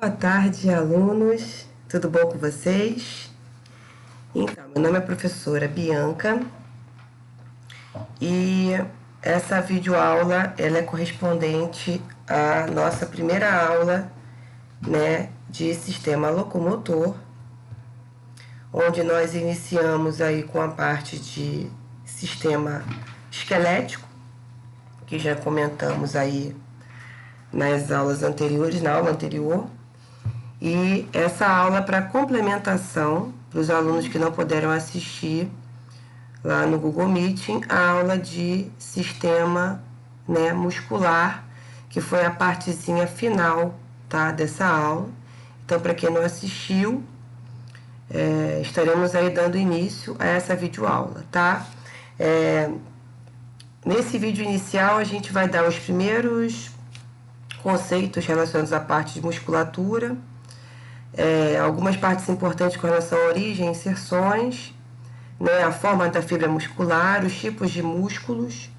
Boa tarde, alunos. Tudo bom com vocês? Então, meu nome é professora Bianca e essa videoaula ela é correspondente à nossa primeira aula, né, de sistema locomotor, onde nós iniciamos aí com a parte de sistema esquelético, que já comentamos aí nas aulas anteriores, na aula anterior. E essa aula para complementação, para os alunos que não puderam assistir lá no Google Meeting, a aula de sistema, né, muscular, que foi a partezinha final, tá, dessa aula. Então, para quem não assistiu, estaremos aí dando início a essa videoaula, tá? Nesse vídeo inicial, a gente vai dar os primeiros conceitos relacionados à parte de musculatura, algumas partes importantes com relação à origem, inserções, né, a forma da fibra muscular, os tipos de músculos.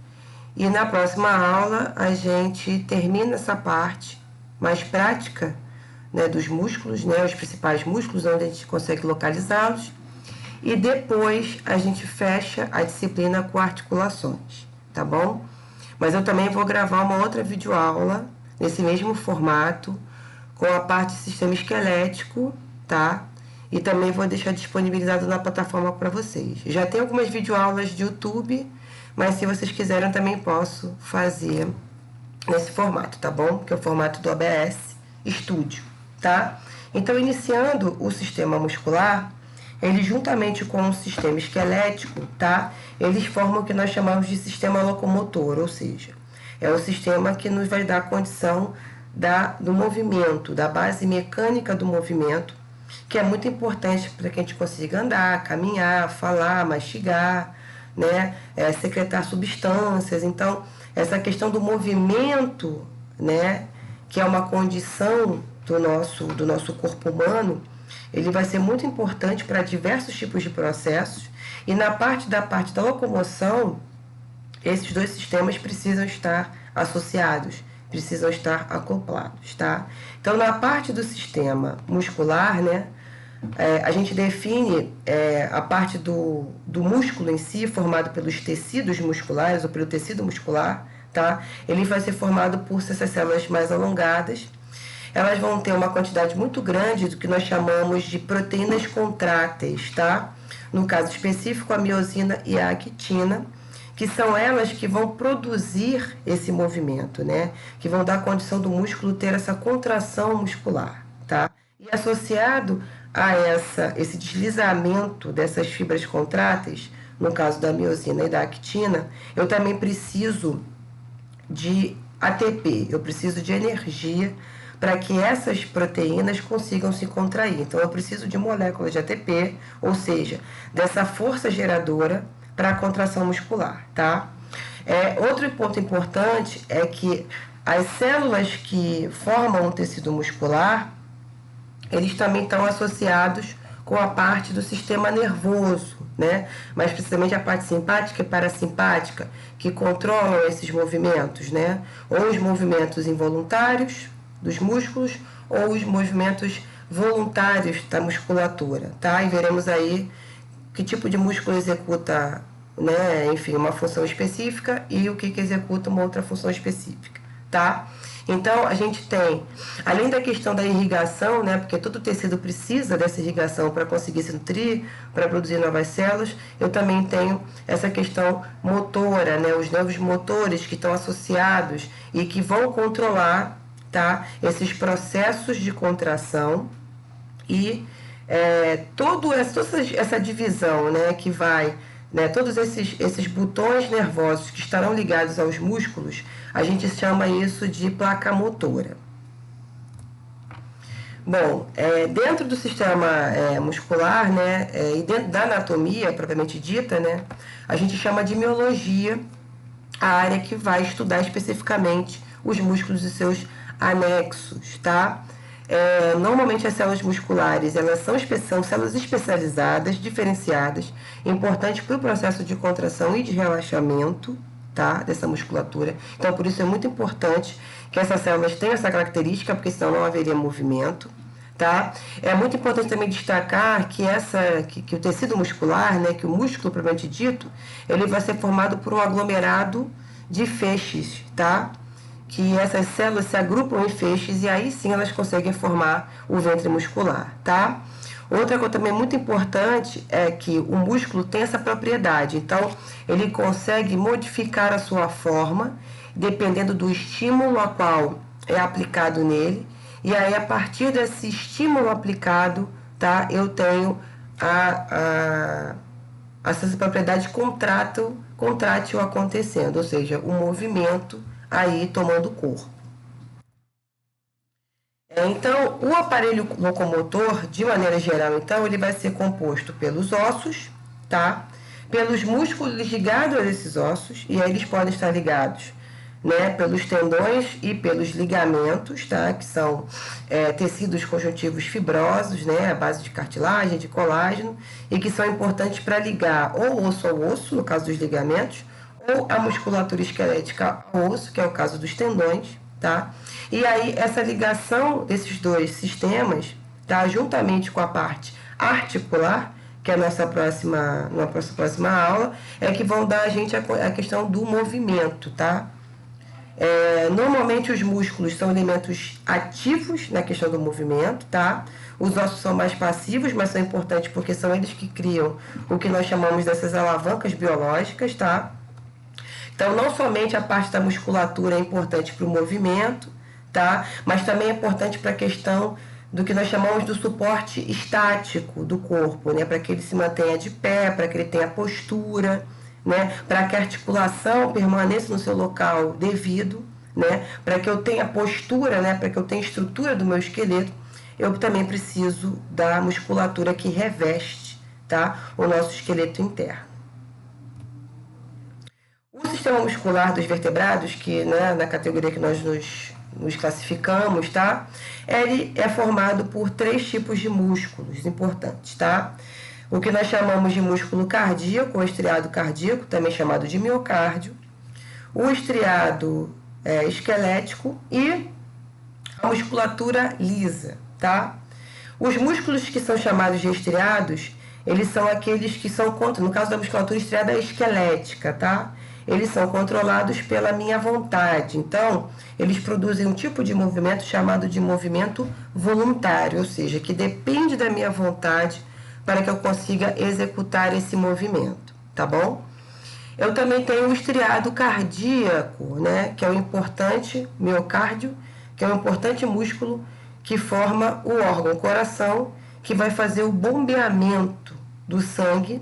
E na próxima aula a gente termina essa parte mais prática, né, dos músculos, né, os principais músculos, onde a gente consegue localizá-los. E depois a gente fecha a disciplina com articulações, tá bom? Mas eu também vou gravar uma outra videoaula nesse mesmo formato, com a parte de sistema esquelético, tá? E também vou deixar disponibilizado na plataforma para vocês. Já tem algumas videoaulas de YouTube, mas se vocês quiserem eu também posso fazer nesse formato, tá bom? Que é o formato do OBS Studio, tá? Então, iniciando o sistema muscular, ele juntamente com o sistema esquelético, tá? Eles formam o que nós chamamos de sistema locomotor, ou seja, é o sistema que nos vai dar a condição do movimento, da base mecânica do movimento, que é muito importante para que a gente consiga andar, caminhar, falar, mastigar, né, secretar substâncias. Então, essa questão do movimento, né, que é uma condição do nosso corpo humano, ele vai ser muito importante para diversos tipos de processos. E na parte da locomoção, esses dois sistemas precisam estar associados, precisam estar acoplados, tá? Então, na parte do sistema muscular, né, a gente define a parte do músculo em si, formado pelos tecidos musculares ou pelo tecido muscular, tá? Ele vai ser formado por essas células mais alongadas. Elas vão ter uma quantidade muito grande do que nós chamamos de proteínas contráteis, tá? No caso específico, a miosina e a actina, que são elas que vão produzir esse movimento, né? Que vão dar a condição do músculo ter essa contração muscular, tá? E associado a esse deslizamento dessas fibras contráteis, no caso da miosina e da actina, eu também preciso de ATP, eu preciso de energia para que essas proteínas consigam se contrair. Então, eu preciso de moléculas de ATP, ou seja, dessa força geradora para a contração muscular, tá? Outro ponto importante é que as células que formam o tecido muscular, eles também estão associados com a parte do sistema nervoso, né? Mais precisamente a parte simpática e parasimpática, que controlam esses movimentos, né? Ou os movimentos involuntários dos músculos, ou os movimentos voluntários da musculatura, tá? E veremos aí que tipo de músculo executa, né, enfim, uma função específica e o que executa uma outra função específica, tá? Então, a gente tem, além da questão da irrigação, né, porque todo tecido precisa dessa irrigação para conseguir se nutrir, para produzir novas células, eu também tenho essa questão motora, né, os nervos motores que estão associados e que vão controlar, tá, esses processos de contração e toda essa divisão, né, que vai, né, todos esses botões nervosos que estarão ligados aos músculos, a gente chama isso de placa motora. Bom, dentro do sistema muscular, né, e dentro da anatomia propriamente dita, né, a gente chama de miologia a área que vai estudar especificamente os músculos e seus anexos, tá? Normalmente as células musculares, elas são células especializadas, diferenciadas, importantes para o processo de contração e de relaxamento, tá? Dessa musculatura. Então, por isso é muito importante que essas células tenham essa característica, porque senão não haveria movimento, tá? É muito importante também destacar que o tecido muscular, né, que o músculo propriamente dito, ele vai ser formado por um aglomerado de feixes, tá? Que essas células se agrupam em feixes e aí sim elas conseguem formar o ventre muscular, tá? Outra coisa também muito importante é que o músculo tem essa propriedade, então ele consegue modificar a sua forma dependendo do estímulo a qual é aplicado nele, e aí a partir desse estímulo aplicado, tá, eu tenho essa propriedade contrátil acontecendo, ou seja, o movimento aí tomando corpo. Então, o aparelho locomotor, de maneira geral, então, ele vai ser composto pelos ossos, tá? Pelos músculos ligados a esses ossos, e aí eles podem estar ligados, né, pelos tendões e pelos ligamentos, tá? Que são tecidos conjuntivos fibrosos, né, à base de cartilagem, de colágeno, e que são importantes para ligar ou osso ao osso, no caso dos ligamentos, ou a musculatura esquelética ao osso, que é o caso dos tendões, tá? E aí essa ligação desses dois sistemas, tá, juntamente com a parte articular, que é a nossa próxima aula, é que vão dar a gente a questão do movimento, tá? Normalmente os músculos são elementos ativos na questão do movimento, tá? Os ossos são mais passivos, mas são importantes porque são eles que criam o que nós chamamos dessas alavancas biológicas, tá? Então, não somente a parte da musculatura é importante para o movimento, tá? Mas também é importante para a questão do que nós chamamos do suporte estático do corpo, né? Para que ele se mantenha de pé, para que ele tenha postura, né? Para que a articulação permaneça no seu local devido, né? Para que eu tenha postura, né? Para que eu tenha estrutura do meu esqueleto, eu também preciso da musculatura que reveste, tá, o nosso esqueleto interno. O sistema muscular dos vertebrados, que, né, na categoria que nós nos classificamos, tá? Ele é formado por 3 tipos de músculos importantes, tá? O que nós chamamos de músculo cardíaco, ou estriado cardíaco, também chamado de miocárdio, o estriado esquelético e a musculatura lisa, tá? Os músculos que são chamados de estriados, eles são aqueles que são, no caso da musculatura estriada esquelética, tá? Eles são controlados pela minha vontade. Então, eles produzem um tipo de movimento chamado de movimento voluntário, ou seja, que depende da minha vontade para que eu consiga executar esse movimento, tá bom? Eu também tenho o estriado cardíaco, né, que é o importante miocárdio, que é um importante músculo que forma o órgão coração, que vai fazer o bombeamento do sangue,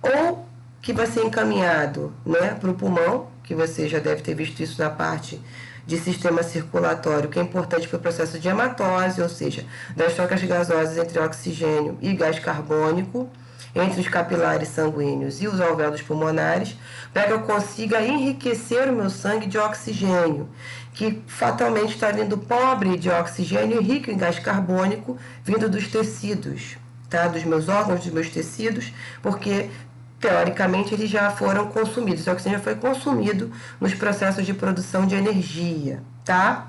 ou que vai ser encaminhado, né, para o pulmão, que você já deve ter visto isso na parte de sistema circulatório, que é importante para o processo de hematose, ou seja, das trocas gasosas entre oxigênio e gás carbônico, entre os capilares sanguíneos e os alvéolos pulmonares, para que eu consiga enriquecer o meu sangue de oxigênio, que fatalmente está vindo pobre de oxigênio e rico em gás carbônico, vindo dos tecidos, tá? Dos meus órgãos, dos meus tecidos, porque teoricamente eles já foram consumidos, o oxigênio já foi consumido nos processos de produção de energia, tá?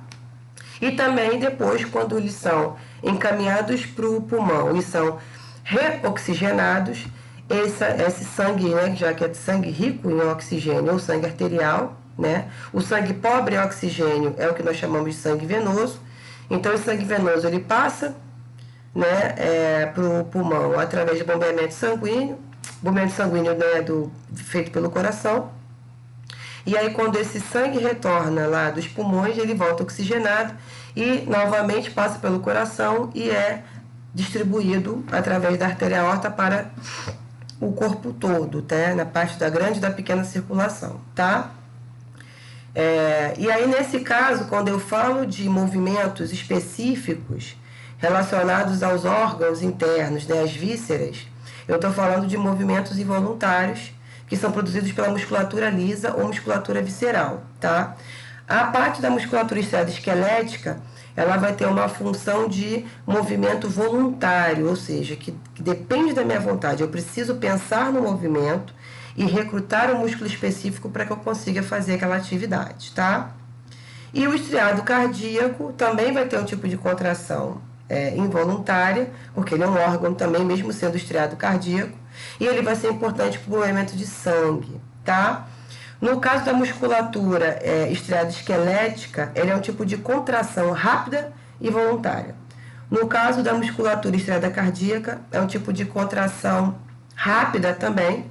E também depois, quando eles são encaminhados para o pulmão e são reoxigenados, esse sangue, né, já que é sangue rico em oxigênio, ou sangue arterial, né? O sangue pobre em oxigênio é o que nós chamamos de sangue venoso. Então, esse sangue venoso ele passa, né, para o pulmão através de bombeamento sanguíneo, né, feito pelo coração. E aí, quando esse sangue retorna lá dos pulmões, ele volta oxigenado e novamente passa pelo coração e é distribuído através da artéria aorta para o corpo todo, tá? Na parte da grande e da pequena circulação, tá? E aí, nesse caso, quando eu falo de movimentos específicos relacionados aos órgãos internos, né, as vísceras, eu estou falando de movimentos involuntários que são produzidos pela musculatura lisa ou musculatura visceral, tá? A parte da musculatura estriada esquelética, ela vai ter uma função de movimento voluntário, ou seja, que depende da minha vontade. Eu preciso pensar no movimento e recrutar um músculo específico para que eu consiga fazer aquela atividade, tá? E o estriado cardíaco também vai ter um tipo de contração involuntária, porque ele é um órgão também, mesmo sendo estriado cardíaco, e ele vai ser importante para o movimento de sangue, tá? No caso da musculatura estriada esquelética, ele é um tipo de contração rápida e voluntária. No caso da musculatura estriada cardíaca, é um tipo de contração rápida também,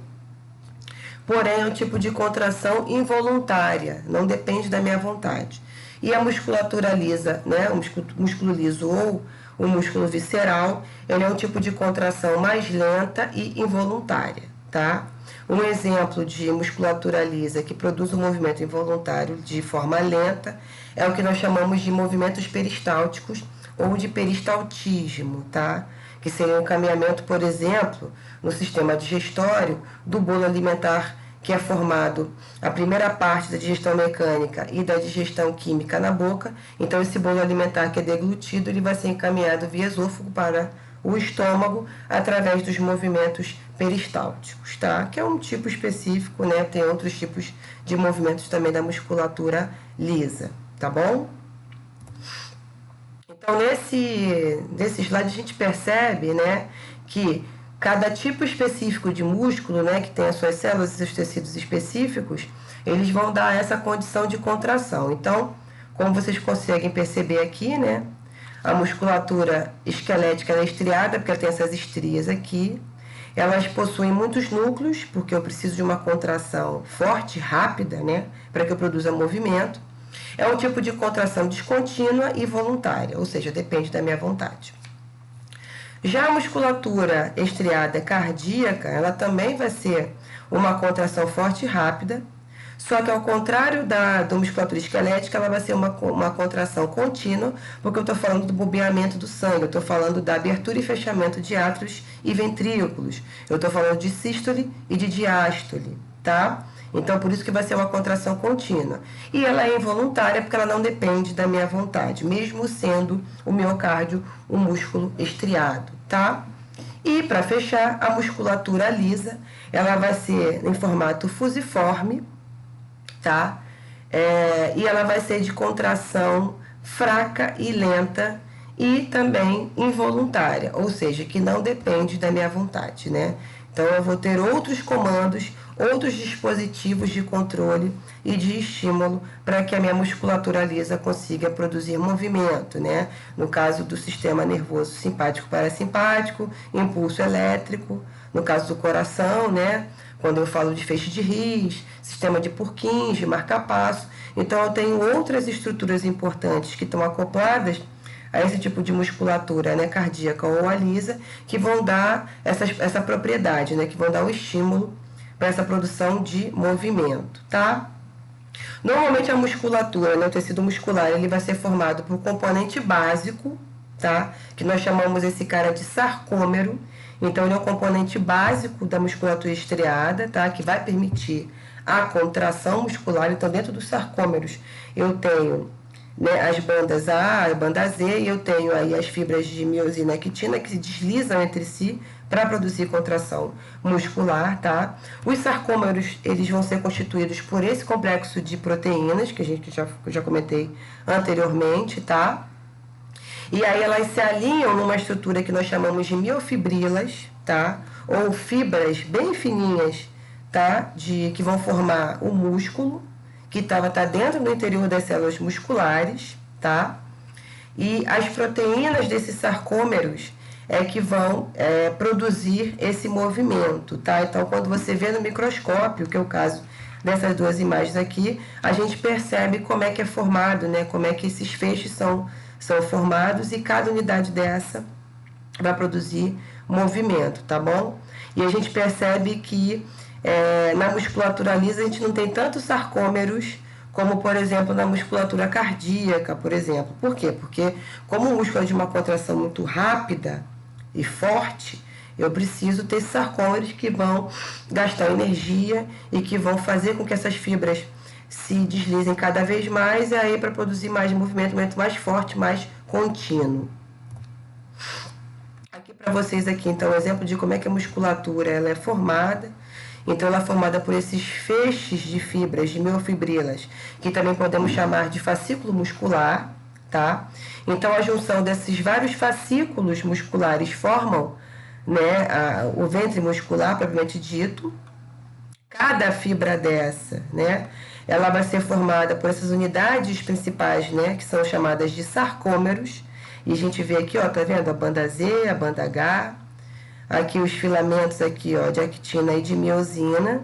porém é um tipo de contração involuntária, não depende da minha vontade. E a musculatura lisa, né, o músculo liso ou o músculo visceral, ele é um tipo de contração mais lenta e involuntária, tá? Um exemplo de musculatura lisa que produz um movimento involuntário de forma lenta é o que nós chamamos de movimentos peristálticos ou de peristaltismo, tá? Que seria um encaminhamento, por exemplo, no sistema digestório do bolo alimentar que é formado a primeira parte da digestão mecânica e da digestão química na boca. Então, esse bolo alimentar que é deglutido, ele vai ser encaminhado via esôfago para o estômago através dos movimentos peristálticos, tá? Que é um tipo específico, né? Tem outros tipos de movimentos também da musculatura lisa, tá bom? Então, nesse slide a gente percebe, né, que cada tipo específico de músculo, né, que tem as suas células e seus tecidos específicos, eles vão dar essa condição de contração. Então, como vocês conseguem perceber aqui, né, a musculatura esquelética é estriada, porque ela tem essas estrias aqui. Elas possuem muitos núcleos, porque eu preciso de uma contração forte, rápida, né, para que eu produza movimento. É um tipo de contração descontínua e voluntária, ou seja, depende da minha vontade. Já a musculatura estriada cardíaca, ela também vai ser uma contração forte e rápida, só que ao contrário da musculatura esquelética, ela vai ser uma contração contínua, porque eu estou falando do bombeamento do sangue, eu estou falando da abertura e fechamento de átrios e ventrículos, eu estou falando de sístole e de diástole, tá? Então, por isso que vai ser uma contração contínua. E ela é involuntária porque ela não depende da minha vontade, mesmo sendo o miocárdio um músculo estriado, tá? E, para fechar, a musculatura lisa, ela vai ser em formato fusiforme, tá? E ela vai ser de contração fraca e lenta e também involuntária, ou seja, que não depende da minha vontade, né? Então, eu vou ter outros comandos, outros dispositivos de controle e de estímulo para que a minha musculatura lisa consiga produzir movimento, né? No caso do sistema nervoso simpático parasimpático, impulso elétrico, no caso do coração, né? Quando eu falo de feixe de His, sistema de Purkinje, marca-passo. Então, eu tenho outras estruturas importantes que estão acopladas a esse tipo de musculatura, né, cardíaca ou a lisa, que vão dar essa propriedade, né, que vão dar o estímulo para essa produção de movimento, tá? Normalmente a musculatura, né, o tecido muscular, ele vai ser formado por um componente básico, tá? Que nós chamamos esse cara de sarcômero. Então, ele é um componente básico da musculatura estriada, tá? Que vai permitir a contração muscular. Então, dentro dos sarcômeros, eu tenho, né, as bandas A, a banda Z, e eu tenho aí as fibras de miosina e actina que se deslizam entre si para produzir contração muscular, tá? Os sarcômeros, eles vão ser constituídos por esse complexo de proteínas, que eu já comentei anteriormente, tá? E aí elas se alinham numa estrutura que nós chamamos de miofibrilas, tá? Ou fibras bem fininhas, tá? Que vão formar o músculo, que tá dentro do interior das células musculares, tá? E as proteínas desses sarcômeros que vão produzir esse movimento, tá? Então, quando você vê no microscópio, que é o caso dessas duas imagens aqui, a gente percebe como é que é formado, né? Como é que esses feixes são formados e cada unidade dessa vai produzir movimento, tá bom? E a gente percebe que na musculatura lisa a gente não tem tantos sarcômeros como, por exemplo, na musculatura cardíaca, por exemplo. Por quê? Porque como o músculo é de uma contração muito rápida e forte, eu preciso ter sarcômeros que vão gastar energia e que vão fazer com que essas fibras se deslizem cada vez mais, e aí para produzir mais movimento mais forte, mais contínuo. Aqui para vocês aqui, então, um exemplo de como é que a musculatura ela é formada. Então, ela é formada por esses feixes de fibras, de miofibrilas, que também podemos chamar de fascículo muscular, tá? Então, a junção desses vários fascículos musculares formam, né, o ventre muscular, propriamente dito. Cada fibra dessa, né, ela vai ser formada por essas unidades principais, né, que são chamadas de sarcômeros. E a gente vê aqui, ó, tá vendo? A banda Z, a banda H, aqui os filamentos aqui, ó, de actina e de miosina.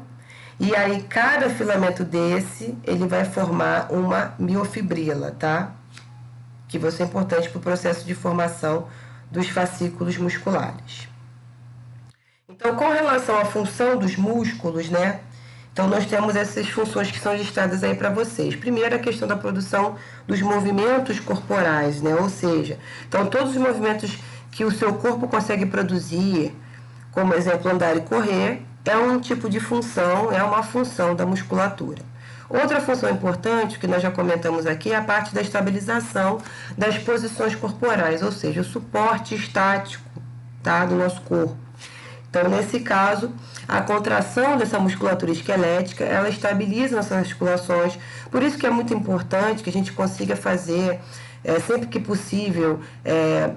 E aí cada filamento desse, ele vai formar uma miofibrila, tá? Que vai ser importante para o processo de formação dos fascículos musculares. Então, com relação à função dos músculos, né? Então, nós temos essas funções que são listadas aí para vocês. Primeiro, a questão da produção dos movimentos corporais, né? Ou seja, então, todos os movimentos que o seu corpo consegue produzir, como exemplo, andar e correr, é um tipo de função, é uma função da musculatura. Outra função importante, que nós já comentamos aqui, é a parte da estabilização das posições corporais, ou seja, o suporte estático, tá, do nosso corpo. Então, nesse caso, a contração dessa musculatura esquelética, ela estabiliza nossas articulações. Por isso que é muito importante que a gente consiga fazer, sempre que possível,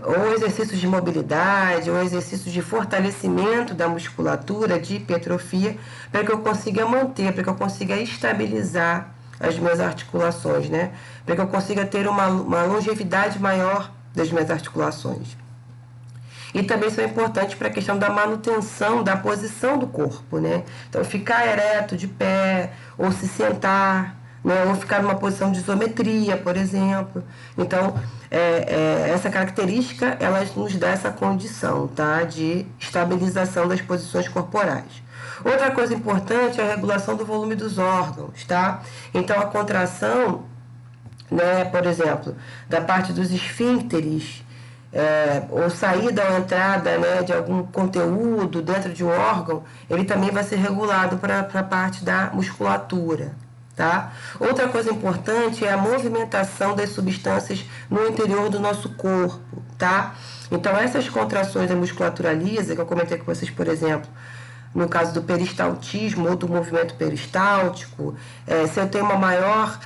ou exercícios de mobilidade, ou exercícios de fortalecimento da musculatura, de hipertrofia, para que eu consiga manter, para que eu consiga estabilizar as minhas articulações, né? Para que eu consiga ter uma longevidade maior das minhas articulações. E também são importantes para a questão da manutenção da posição do corpo, né? Então, ficar ereto, de pé, ou se sentar, né? Ou ficar numa posição de isometria, por exemplo. Então, essa característica, ela nos dá essa condição, tá? De estabilização das posições corporais. Outra coisa importante é a regulação do volume dos órgãos, tá? Então, a contração, né, por exemplo, da parte dos esfíncteres, ou saída ou entrada, né, de algum conteúdo dentro de um órgão, ele também vai ser regulado para a parte da musculatura, tá? Outra coisa importante é a movimentação das substâncias no interior do nosso corpo, tá? Então, essas contrações da musculatura lisa, que eu comentei com vocês, por exemplo, no caso do peristaltismo ou do movimento peristáltico, se eu tenho uma maior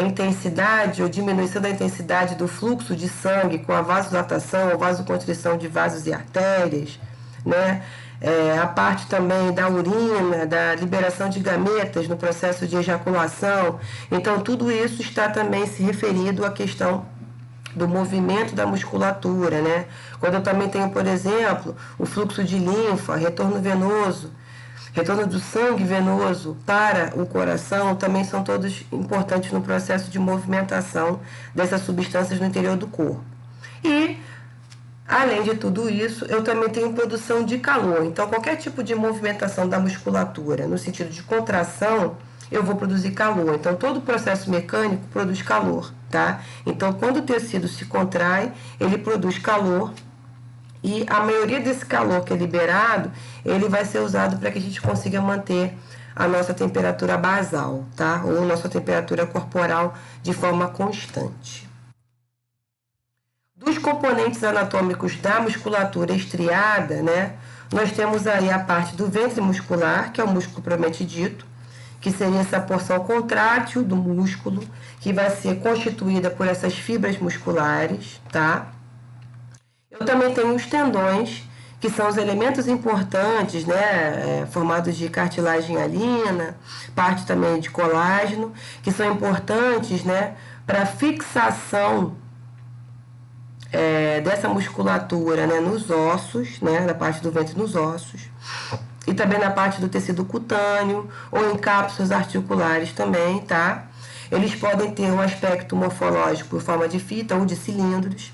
intensidade ou diminuição da intensidade do fluxo de sangue com a vasodilatação ou vasoconstrição de vasos e artérias, né? A parte também da urina, da liberação de gametas no processo de ejaculação. Então, tudo isso está também se referido à questão do movimento da musculatura, né? Quando eu também tenho, por exemplo, o fluxo de linfa, retorno venoso, retorno do sangue venoso para o coração, também são todos importantes no processo de movimentação dessas substâncias no interior do corpo. E, além de tudo isso, eu também tenho produção de calor. Então, qualquer tipo de movimentação da musculatura, no sentido de contração, eu vou produzir calor. Então, todo o processo mecânico produz calor, tá? Então, quando o tecido se contrai, ele produz calor. E a maioria desse calor que é liberado, ele vai ser usado para que a gente consiga manter a nossa temperatura basal, tá? Ou nossa temperatura corporal de forma constante. Dos componentes anatômicos da musculatura estriada, né? Nós temos aí a parte do ventre muscular, que é o músculo propriamente dito, que seria essa porção contrátil do músculo, que vai ser constituída por essas fibras musculares, tá? Eu também tenho os tendões, que são os elementos importantes, né, formados de cartilagem hialina, parte também de colágeno, que são importantes, né, para a fixação dessa musculatura, né, nos ossos, né, na parte do ventre nos ossos, e também na parte do tecido cutâneo, ou em cápsulas articulares também, tá? Eles podem ter um aspecto morfológico por forma de fita ou de cilindros.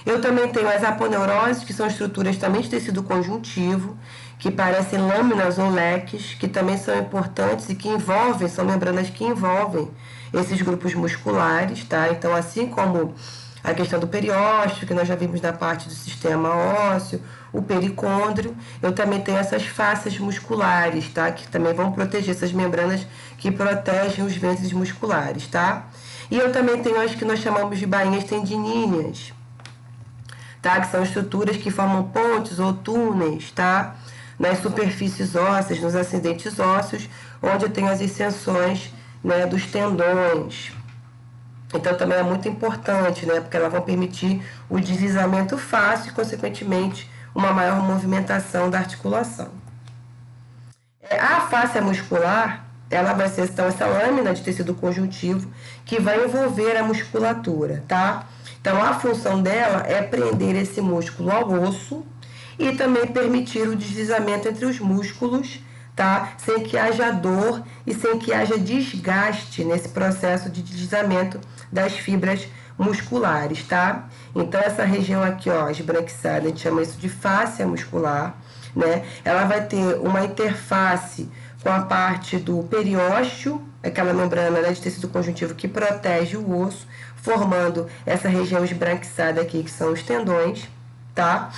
Eu também tenho as aponeuroses, que são estruturas também de tecido conjuntivo, que parecem lâminas ou leques, que também são importantes e que envolvem, são membranas que envolvem esses grupos musculares, tá? Então, assim como a questão do periósteo, que nós já vimos na parte do sistema ósseo, o pericôndrio, eu também tenho essas fáscias musculares, tá? Que também vão proteger essas membranas que protegem os ventres musculares, tá? E eu também tenho as que nós chamamos de bainhas tendiníneas, tá? Que são estruturas que formam pontes ou túneis, tá? nas superfícies ósseas, nos acidentes ósseos, onde eu tenho as extensões, né, dos tendões. Então também é muito importante, né, porque elas vão permitir o deslizamento fácil e, consequentemente, uma maior movimentação da articulação. A fáscia muscular, ela vai ser então essa lâmina de tecido conjuntivo que vai envolver a musculatura, tá? Então a função dela é prender esse músculo ao osso e também permitir o deslizamento entre os músculos, tá? Sem que haja dor e sem que haja desgaste nesse processo de deslizamento das fibras musculares, tá? Então essa região aqui, ó, esbranquiçada, a gente chama isso de fáscia muscular, né? Ela vai ter uma interface com a parte do periósteo, aquela membrana, né, de tecido conjuntivo que protege o osso, formando essa região esbranquiçada aqui, que são os tendões, tá?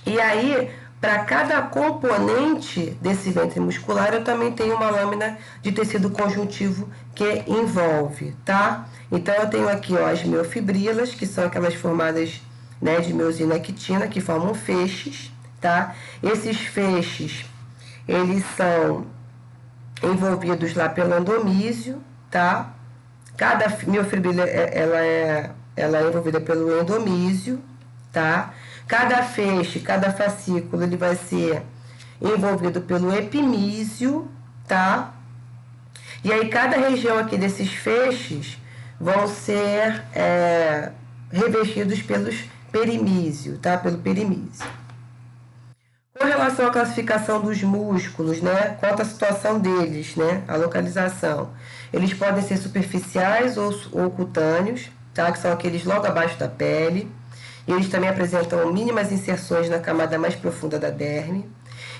E aí, para cada componente desse ventre muscular, eu também tenho uma lâmina de tecido conjuntivo que envolve, tá? Então, eu tenho aqui, ó, as miofibrilas, que são aquelas formadas, né, de miosina e actina, que formam feixes, tá? Esses feixes, eles são envolvidos lá pelo endomísio, tá? Cada miofibrila, ela é envolvida pelo endomísio, tá? Cada feixe, cada fascículo, ele vai ser envolvido pelo epimísio, tá? E aí, cada região aqui desses feixes vão ser revestidos pelos perimísio, tá? Pelo perimísio. Com relação à classificação dos músculos, né? Quanto à situação deles, né? A localização. Eles podem ser superficiais ou cutâneos, tá? Que são aqueles logo abaixo da pele. E eles também apresentam mínimas inserções na camada mais profunda da derme.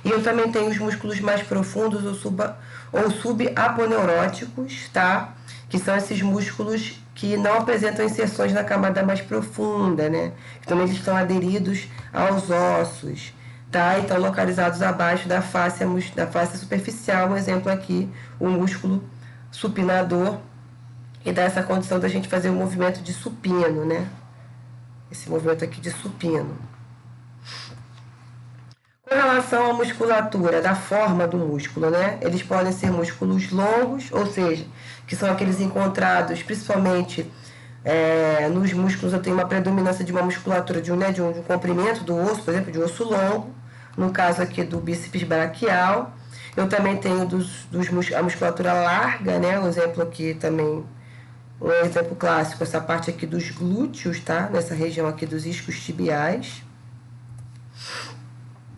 E eu também tenho os músculos mais profundos ou subaponeuróticos, tá? Que são esses músculos que não apresentam inserções na camada mais profunda, né? Então eles estão aderidos aos ossos, tá? Então localizados abaixo da fáscia superficial, um exemplo aqui, o músculo supinador, e dá essa condição da gente fazer o movimento de supino, né? Esse movimento aqui de supino. Com relação à musculatura, da forma do músculo, né? Eles podem ser músculos longos, ou seja, que são aqueles encontrados principalmente nos músculos. Eu tenho uma predominância de uma musculatura de um comprimento do osso, por exemplo, de osso longo, no caso aqui do bíceps braquial. Eu também tenho a musculatura larga, né? Um exemplo aqui também, um exemplo clássico, essa parte aqui dos glúteos, tá? Nessa região aqui dos isquios tibiais.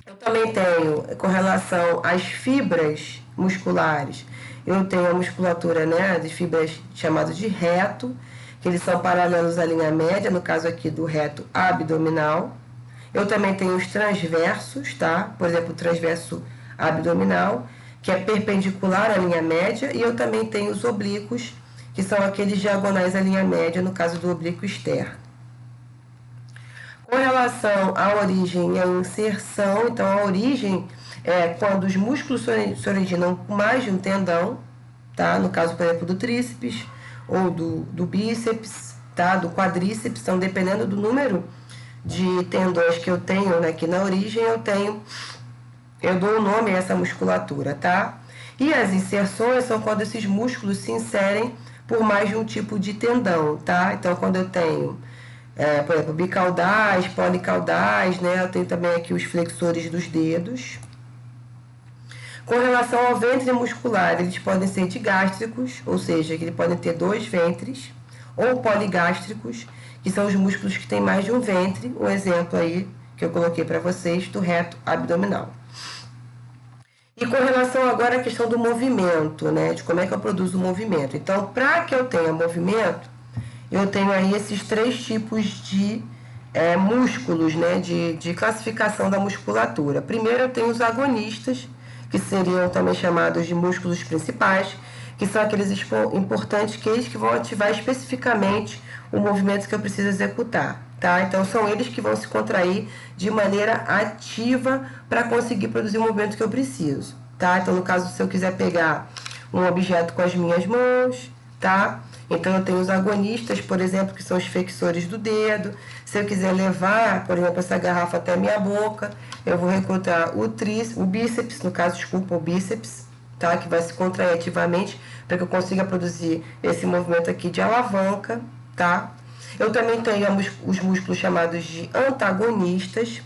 Eu também tenho, com relação às fibras musculares, eu tenho a musculatura, né, de fibras chamadas de reto, que eles são paralelos à linha média, no caso aqui do reto abdominal. Eu também tenho os transversos, tá? Por exemplo, o transverso abdominal, que é perpendicular à linha média, e eu também tenho os oblíquos, que são aqueles diagonais à linha média, no caso do oblíquo externo. Com relação à origem e à inserção, então a origem é quando os músculos se originam com mais de um tendão, tá? No caso, por exemplo, do tríceps ou do bíceps, tá? Do quadríceps, então dependendo do número de tendões que eu tenho, né, aqui na origem, eu dou o nome a essa musculatura, tá? E as inserções são quando esses músculos se inserem por mais de um tipo de tendão, tá? Então, quando eu tenho, por exemplo, bicaudais, policaudais, né? Eu tenho também aqui os flexores dos dedos. Com relação ao ventre muscular, eles podem ser digástricos, ou seja, que eles podem ter 2 ventres, ou poligástricos, que são os músculos que têm mais de um ventre. Um exemplo aí que eu coloquei para vocês do reto abdominal. E com relação agora à questão do movimento, né? De como é que eu produzo o movimento. Então, para que eu tenha movimento, eu tenho aí esses 3 tipos de músculos, né? De classificação da musculatura. Primeiro, eu tenho os agonistas, que seriam também chamados de músculos principais, que são aqueles importantes, que eles que vão ativar especificamente o movimento que eu preciso executar, tá? Então, são eles que vão se contrair de maneira ativa para conseguir produzir o movimento que eu preciso, tá? Então, no caso, se eu quiser pegar um objeto com as minhas mãos, tá? Então, eu tenho os agonistas, por exemplo, que são os flexores do dedo. Se eu quiser levar, por exemplo, essa garrafa até a minha boca, eu vou recrutar o bíceps, no caso, desculpa, o bíceps, tá? Que vai se contrair ativamente para que eu consiga produzir esse movimento aqui de alavanca, tá? Eu também tenho os músculos chamados de antagonistas,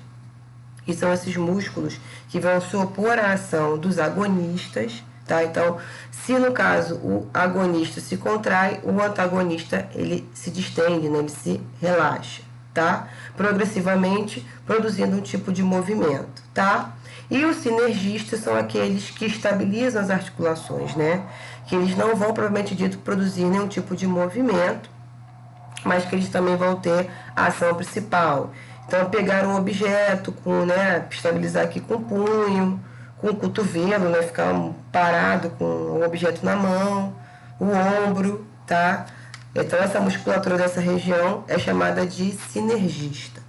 que são esses músculos que vão se opor à ação dos agonistas, tá? Então, se no caso o agonista se contrai, o antagonista ele se distende, né? Ele se relaxa, tá? Progressivamente produzindo um tipo de movimento, tá? E os sinergistas são aqueles que estabilizam as articulações, né? Que eles não vão, propriamente dito, produzir nenhum tipo de movimento, mas que eles também vão ter a ação principal. Então, pegar um objeto, né, estabilizar aqui com o punho, com o cotovelo, né, ficar parado com o objeto na mão, o ombro, tá? Então, essa musculatura dessa região é chamada de sinergista.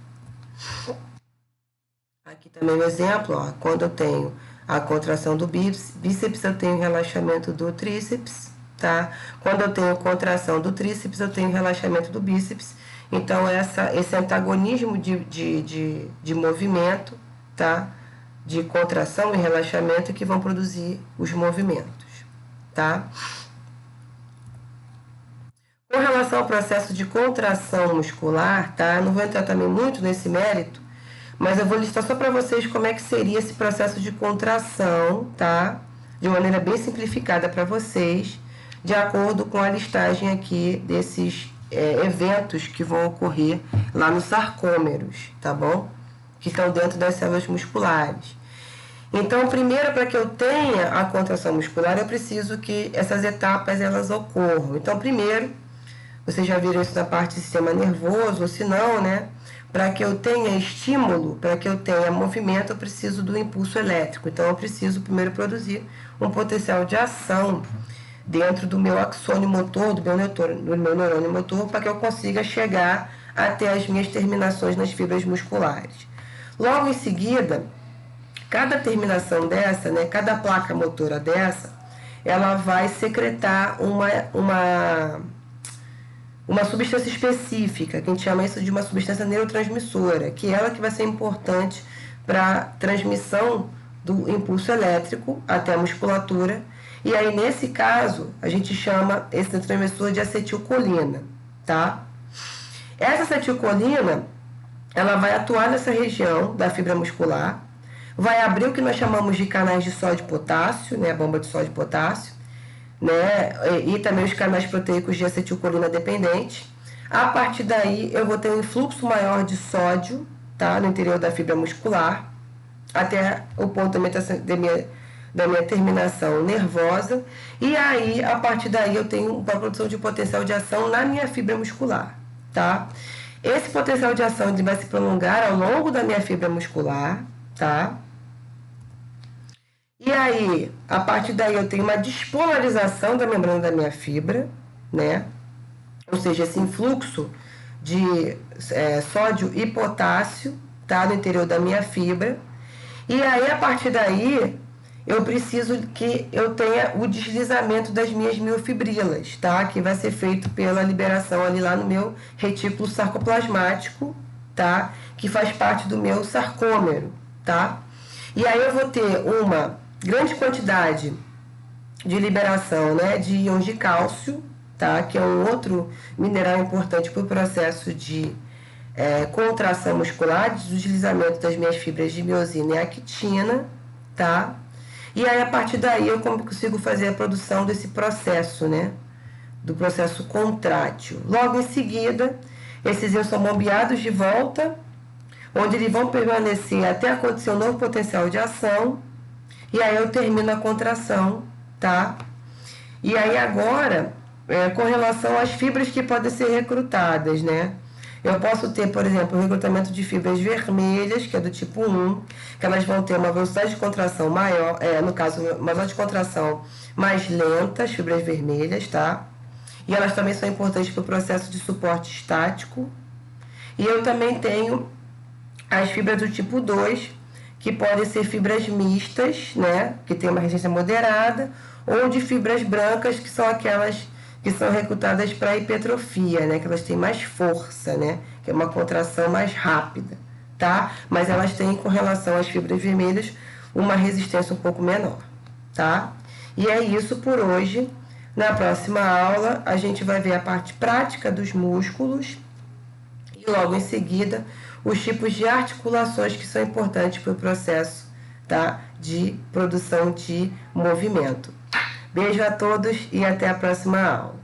Aqui também um exemplo, ó, quando eu tenho a contração do bíceps, eu tenho relaxamento do tríceps, tá? Quando eu tenho contração do tríceps, eu tenho relaxamento do bíceps. Então, esse antagonismo de movimento, tá? De contração e relaxamento que vão produzir os movimentos, tá? Com relação ao processo de contração muscular, tá? Não vou entrar também muito nesse mérito, mas eu vou listar só para vocês como é que seria esse processo de contração, tá? De maneira bem simplificada para vocês, de acordo com a listagem aqui desses eventos que vão ocorrer lá nos sarcômeros, tá bom? Que estão dentro das células musculares. Então, primeiro, para que eu tenha a contração muscular, eu preciso que essas etapas elas ocorram. Então, primeiro, vocês já viram isso na parte do sistema nervoso, ou se não, né? Para que eu tenha estímulo, para que eu tenha movimento, eu preciso do impulso elétrico. Então, eu preciso primeiro produzir um potencial de ação dentro do meu axônio motor, do meu neurônio motor, para que eu consiga chegar até as minhas terminações nas fibras musculares. Logo em seguida, cada terminação dessa, né, cada placa motora dessa, ela vai secretar uma substância específica, que a gente chama isso de uma substância neurotransmissora, que é ela que vai ser importante para a transmissão do impulso elétrico até a musculatura. E aí, nesse caso, a gente chama esse neurotransmissor de acetilcolina, tá? Essa acetilcolina, ela vai atuar nessa região da fibra muscular, vai abrir o que nós chamamos de canais de sódio e potássio, né, a bomba de sódio e potássio, né, e também os canais proteicos de acetilcolina dependente. A partir daí, eu vou ter um influxo maior de sódio, tá, no interior da fibra muscular, até o ponto da minha terminação nervosa, e aí, a partir daí, eu tenho uma produção de potencial de ação na minha fibra muscular, tá? Esse potencial de ação ele vai se prolongar ao longo da minha fibra muscular, tá? E aí, a partir daí, eu tenho uma despolarização da membrana da minha fibra, né? Ou seja, esse influxo de sódio e potássio, tá? No interior da minha fibra. E aí, a partir daí, eu preciso que eu tenha o deslizamento das minhas miofibrilas, tá? Que vai ser feito pela liberação ali lá no meu retículo sarcoplasmático, tá? Que faz parte do meu sarcômero, tá? E aí eu vou ter uma grande quantidade de liberação, né, de íons de cálcio, tá? Que é um outro mineral importante para o processo de contração muscular, deslizamento das minhas fibras de miosina e actina, tá? E aí, a partir daí, eu consigo fazer a produção desse processo, né? Do processo contrátil. Logo em seguida, esses íons são bombeados de volta, onde eles vão permanecer até acontecer um novo potencial de ação. E aí eu termino a contração, tá? E aí agora, com relação às fibras que podem ser recrutadas, né? Eu posso ter, por exemplo, o recrutamento de fibras vermelhas, que é do tipo 1, que elas vão ter uma velocidade de contração maior, no caso, uma velocidade de contração mais lenta, as fibras vermelhas, tá? E elas também são importantes para o processo de suporte estático. E eu também tenho as fibras do tipo 2, que podem ser fibras mistas, né? Que tem uma resistência moderada, ou de fibras brancas, que são aquelas que são recrutadas para hipertrofia, né? Que elas têm mais força, né? Que é uma contração mais rápida, tá? Mas elas têm, com relação às fibras vermelhas, uma resistência um pouco menor, tá? E é isso por hoje. Na próxima aula, a gente vai ver a parte prática dos músculos e logo em seguida os tipos de articulações que são importantes para o processo, tá? De produção de movimento. Beijo a todos e até a próxima aula.